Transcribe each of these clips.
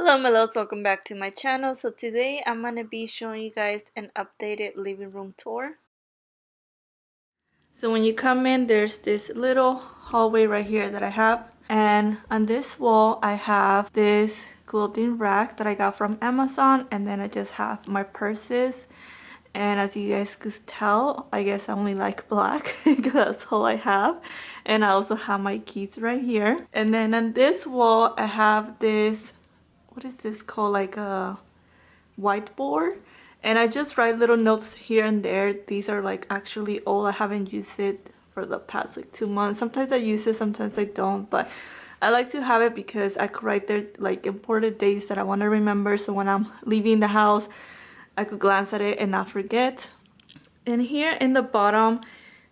Hello my loves, welcome back to my channel. So today I'm going to be showing you guys an updated living room tour. So when you come in, there's this little hallway right here that I have, and on this wall I have this clothing rack that I got from Amazon, and then I just have my purses. And as you guys could tell, I guess I only like black because that's all I have. And I also have my keys right here. And then on this wall I have this, what is this called, like a whiteboard, and I just write little notes here and there. These are like actually old. I haven't used it for the past like 2 months. Sometimes I use it, sometimes I don't, but I like to have it because I could write there like important days that I want to remember, so when I'm leaving the house I could glance at it and not forget. And here in the bottom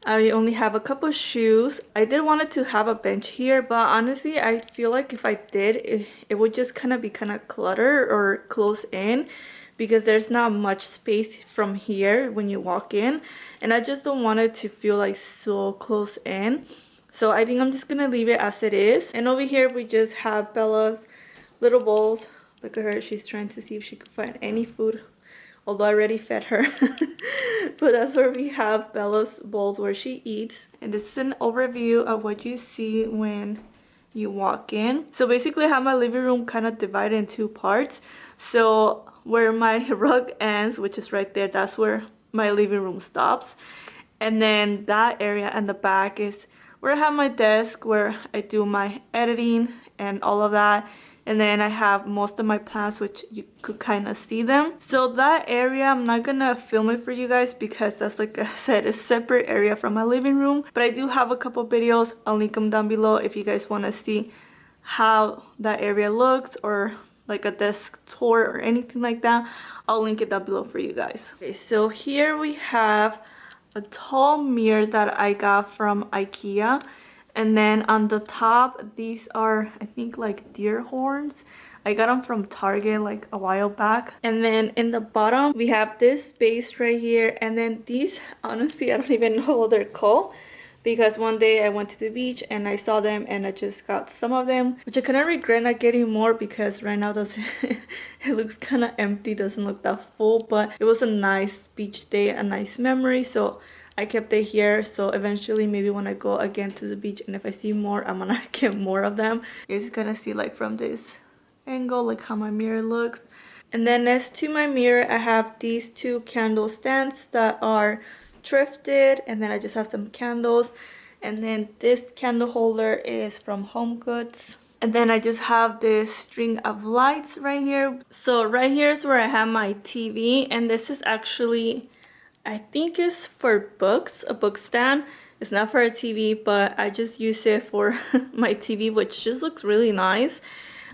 I only have a couple shoes. I did wanted to have a bench here, but honestly I feel like if I did, it would just kind of be kind of cluttered or close in, because there's not much space from here when you walk in, and I just don't want it to feel like so close in. So I think I'm just gonna leave it as it is. And over here we just have Bella's little bowls. Look at her, she's trying to see if she could find any food, although I already fed her. But that's where we have Bella's bowls where she eats. And this is an overview of what you see when you walk in. So basically I have my living room kind of divided in two parts. So where my rug ends, which is right there, that's where my living room stops. And then that area in the back is where I have my desk, where I do my editing and all of that. And then I have most of my plants, which you could kind of see them. So that area, I'm not gonna film it for you guys because that's, like I said, a separate area from my living room. But I do have a couple videos. I'll link them down below if you guys want to see how that area looks, or like a desk tour or anything like that. I'll link it down below for you guys. Okay, so here we have a tall mirror that I got from IKEA. And then on the top, these are, I think, like deer horns. I got them from Target like a while back. And then in the bottom, we have this space right here. And then these, honestly, I don't even know what they're called, because one day I went to the beach and I saw them and I just got some of them, which I kind of regret not getting more because right now doesn't it looks kind of empty, doesn't look that full. But it was a nice beach day, a nice memory, so I kept it here. So eventually, maybe when I go again to the beach and if I see more, I'm gonna get more of them. You're just gonna see like from this angle like how my mirror looks. And then next to my mirror I have these two candle stands that are thrifted, and then I just have some candles. And then this candle holder is from Home Goods. And then I just have this string of lights right here. So right here is where I have my TV, and this is actually, I think it's for books, a book stand. It's not for a TV, but I just use it for my TV, which just looks really nice.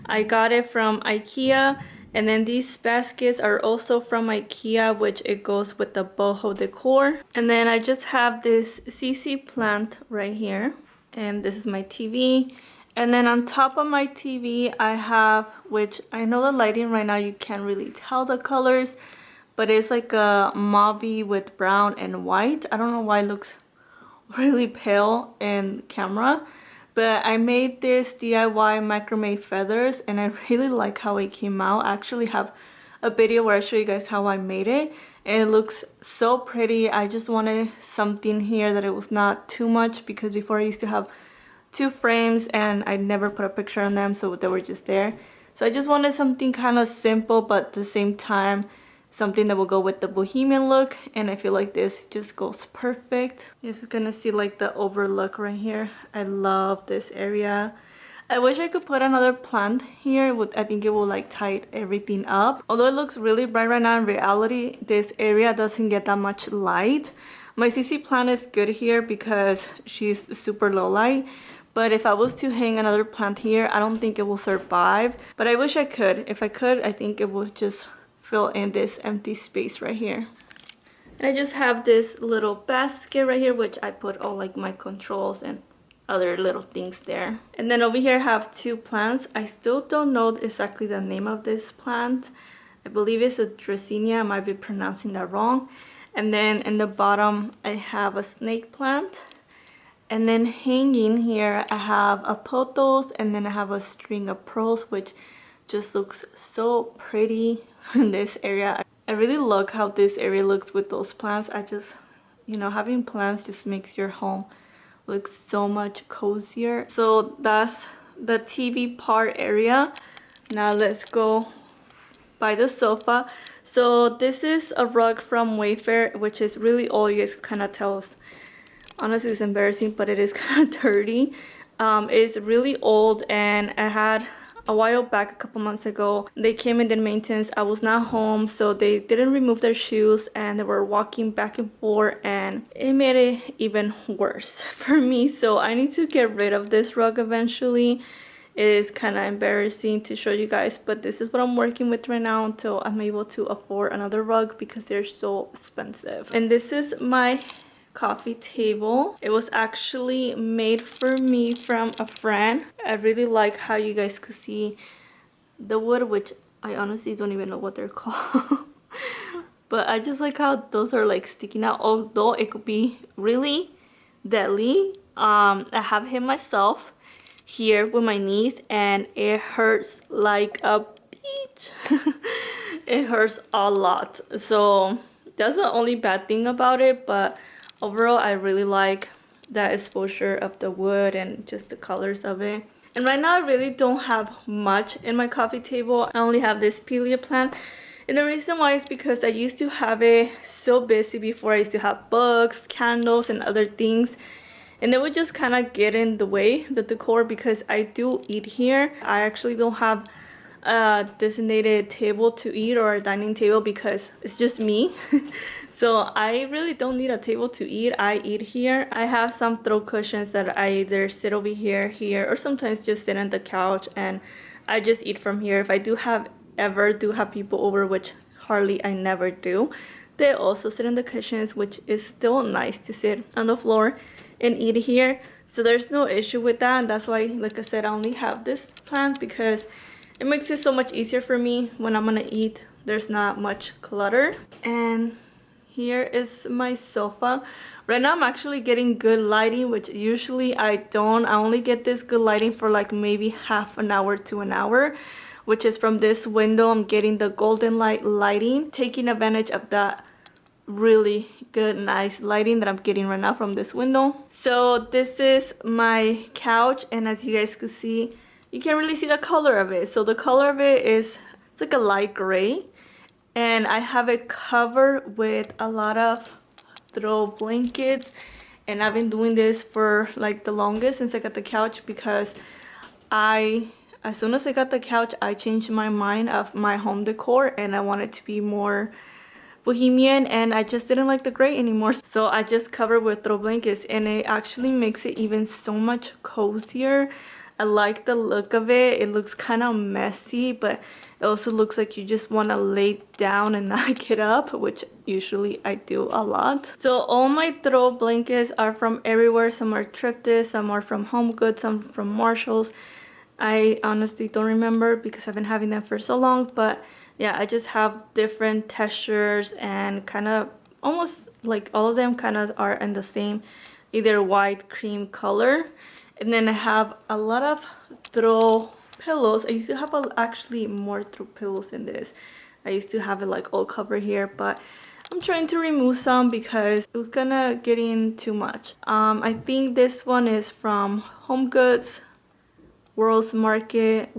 I got it from IKEA. And then these baskets are also from IKEA, which it goes with the boho decor. And then I just have this CC plant right here. And this is my TV. And then on top of my TV I have, which I know the lighting right now you can't really tell the colors, but it's like a mauvey with brown and white. I don't know why it looks really pale in camera. But I made this DIY macrame feathers and I really like how it came out. I actually have a video where I show you guys how I made it, and it looks so pretty. I just wanted something here that it was not too much, because before I used to have two frames and I never put a picture on them, so they were just there. So I just wanted something kind of simple, but at the same time something that will go with the bohemian look, and I feel like this just goes perfect. You're just gonna see like the overlook right here. I love this area. I wish I could put another plant here. I think it will like tie everything up. Although it looks really bright right now, in reality this area doesn't get that much light. My CC plant is good here because she's super low light, but if I was to hang another plant here, I don't think it will survive. But I wish I could. If I could, I think it would just fill in this empty space right here. And I just have this little basket right here, which I put all like my controls and other little things there. And then over here I have two plants. I still don't know exactly the name of this plant. I believe it's a Dracaena. I might be pronouncing that wrong. And then in the bottom I have a snake plant. And then hanging here I have a pothos, and then I have a string of pearls, which just looks so pretty in this area. I really like how this area looks with those plants. I just, you know, having plants just makes your home look so much cozier. So that's the TV part area. Now let's go by the sofa. So this is a rug from Wayfair, which is really old. You guys kind of tell us. Honestly, it's embarrassing, but it is kind of dirty. It's really old, and I had a while back, a couple months ago, they came and did maintenance. I was not home, so they didn't remove their shoes, and they were walking back and forth, and it made it even worse for me. So I need to get rid of this rug eventually. It is kind of embarrassing to show you guys, but this is what I'm working with right now until I'm able to afford another rug because they're so expensive. And this is my coffee table. It was actually made for me from a friend. I really like how you guys could see the wood, which I honestly don't even know what they're called. But I just like how those are like sticking out, although it could be really deadly. I have hit myself here with my knees, and it hurts like a peach. It hurts a lot. So that's the only bad thing about it, but overall I really like that exposure of the wood and just the colors of it. And right now I really don't have much in my coffee table. I only have this Pelia plant, and the reason why is because I used to have it so busy before. I used to have books, candles, and other things, and they would just kind of get in the way, the decor, because I do eat here. I actually don't have a designated table to eat or a dining table because it's just me. So I really don't need a table to eat. I eat here. I have some throw cushions that I either sit over here, or sometimes just sit on the couch and I just eat from here. If I ever do have people over, which hardly I never do, they also sit on the cushions, which is still nice to sit on the floor and eat here. So there's no issue with that, and that's why, like I said, I only have this plant because it makes it so much easier for me when I'm gonna eat. There's not much clutter. And here is my sofa. Right now I'm actually getting good lighting, which usually I don't. I only get this good lighting for like maybe half an hour to an hour, which is from this window. I'm getting the golden light lighting, taking advantage of that really good nice lighting that I'm getting right now from this window. So this is my couch, and as you guys can see, you can't really see the color of it. So the color of it is, it's like a light gray, and I have it covered with a lot of throw blankets, and I've been doing this for like the longest since I got the couch, because as soon as I got the couch, I changed my mind of my home decor, and I wanted to be more bohemian, and I just didn't like the gray anymore. So I just covered with throw blankets, and it actually makes it even so much cozier. I like the look of it. It looks kind of messy, but it also looks like you just want to lay down and not get up, which usually I do a lot. So all my throw blankets are from everywhere. Some are thrifted, some are from Home Goods, some from Marshalls. I honestly don't remember because I've been having them for so long, but yeah, I just have different textures, and kind of almost like all of them kind of are in the same either white cream color. And then I have a lot of throw pillows. I used to have actually more throw pillows than this. I used to have it like all covered here, but I'm trying to remove some because it was gonna get in too much. I think this one is from Home Goods, World's Market,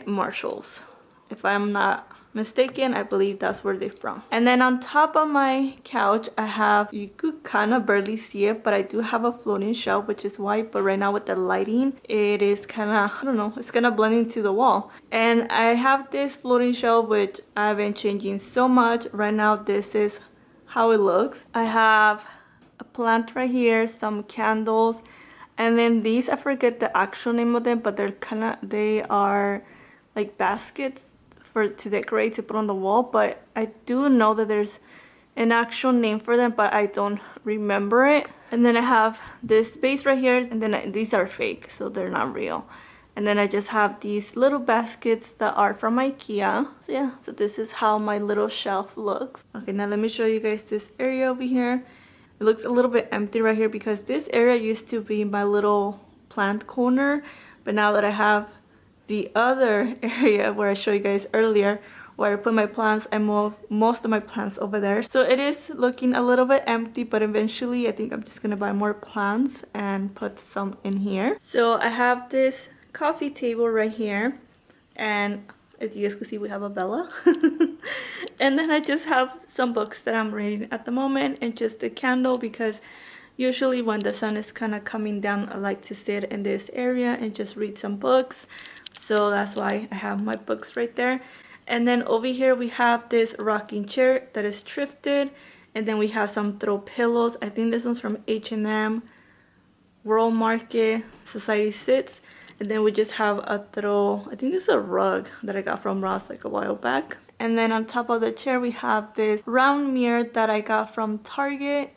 Marshalls. If I'm not mistaken, I believe that's where they're from. And then on top of my couch, I have, you could kind of barely see it, but I do have a floating shelf, which is white, but right now with the lighting, it is kind of, I don't know, it's gonna blend into the wall. And I have this floating shelf, which I've been changing so much. Right now, this is how it looks. I have a plant right here, some candles, and then these, I forget the actual name of them, but they are like baskets to decorate, to put on the wall. But I do know that there's an actual name for them, but I don't remember it. And then I have this base right here, and then these are fake, so they're not real. And then I just have these little baskets that are from IKEA. So yeah, so this is how my little shelf looks. Okay, now let me show you guys this area over here. It looks a little bit empty right here because this area used to be my little plant corner, But now that I have the other area where I showed you guys earlier, where I put my plants, I moved most of my plants over there. So it is looking a little bit empty, but eventually I think I'm just gonna buy more plants and put some in here. So I have this coffee table right here, and as you guys can see, we have a Bella. And then I just have some books that I'm reading at the moment, and just a candle, because usually when the sun is kind of coming down, I like to sit in this area and just read some books. So that's why I have my books right there. And then over here we have this rocking chair that is thrifted, and then we have some throw pillows. I think this one's from H&M, World Market, Society Sits. And then we just have a throw, I think this is a rug that I got from Ross like a while back. And then on top of the chair we have this round mirror that I got from Target.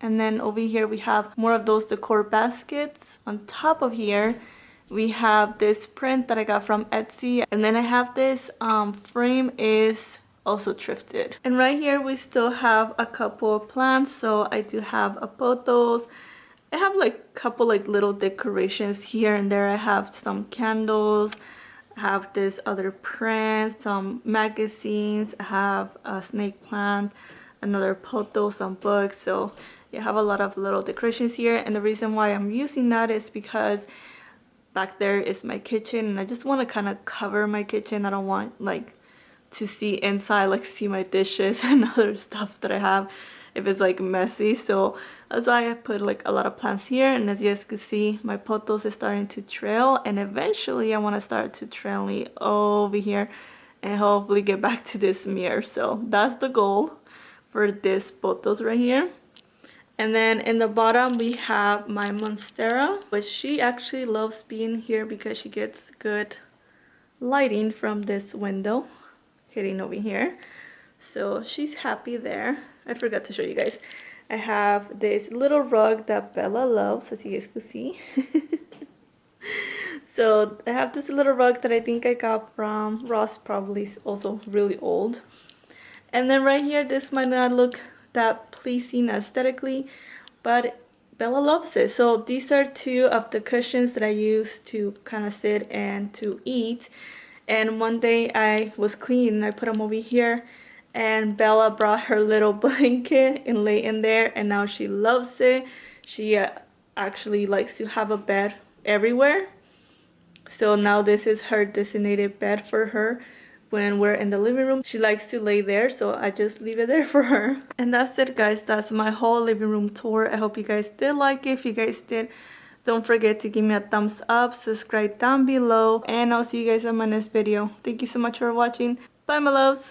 And then over here we have more of those decor baskets. On top of here we have this print that I got from Etsy. And then I have this frame is also thrifted. And right here we still have a couple of plants. So I do have a pothos. I have like a couple like little decorations here and there. I have some candles. I have this other print, some magazines. I have a snake plant, another pothos, some books. So you have a lot of little decorations here. And the reason why I'm using that is because back there is my kitchen, and I just want to kind of cover my kitchen. I don't want like to see inside, like see my dishes and other stuff that I have if it's like messy. So that's why I put like a lot of plants here. And as you guys can see, my pothos is starting to trail, and eventually I want to start to trailing over here and hopefully get back to this mirror. So that's the goal for this pothos right here. And then in the bottom we have my monstera, which she actually loves being here because she gets good lighting from this window hitting over here. So she's happy there. I forgot to show you guys. I have this little rug that Bella loves, as you guys can see. So I have this little rug that I think I got from Ross, probably also really old. And then right here, this might not look that pleasing aesthetically, but Bella loves it. So these are two of the cushions that I use to kind of sit and to eat. And one day I was cleaning, I put them over here, and Bella brought her little blanket and lay in there, and now she loves it. She actually likes to have a bed everywhere. So now this is her designated bed for her. When we're in the living room, she likes to lay there, so I just leave it there for her. And that's it, guys. That's my whole living room tour. I hope you guys did like it. If you guys did, don't forget to give me a thumbs up, subscribe down below, and I'll see you guys in my next video. Thank you so much for watching. Bye, my loves.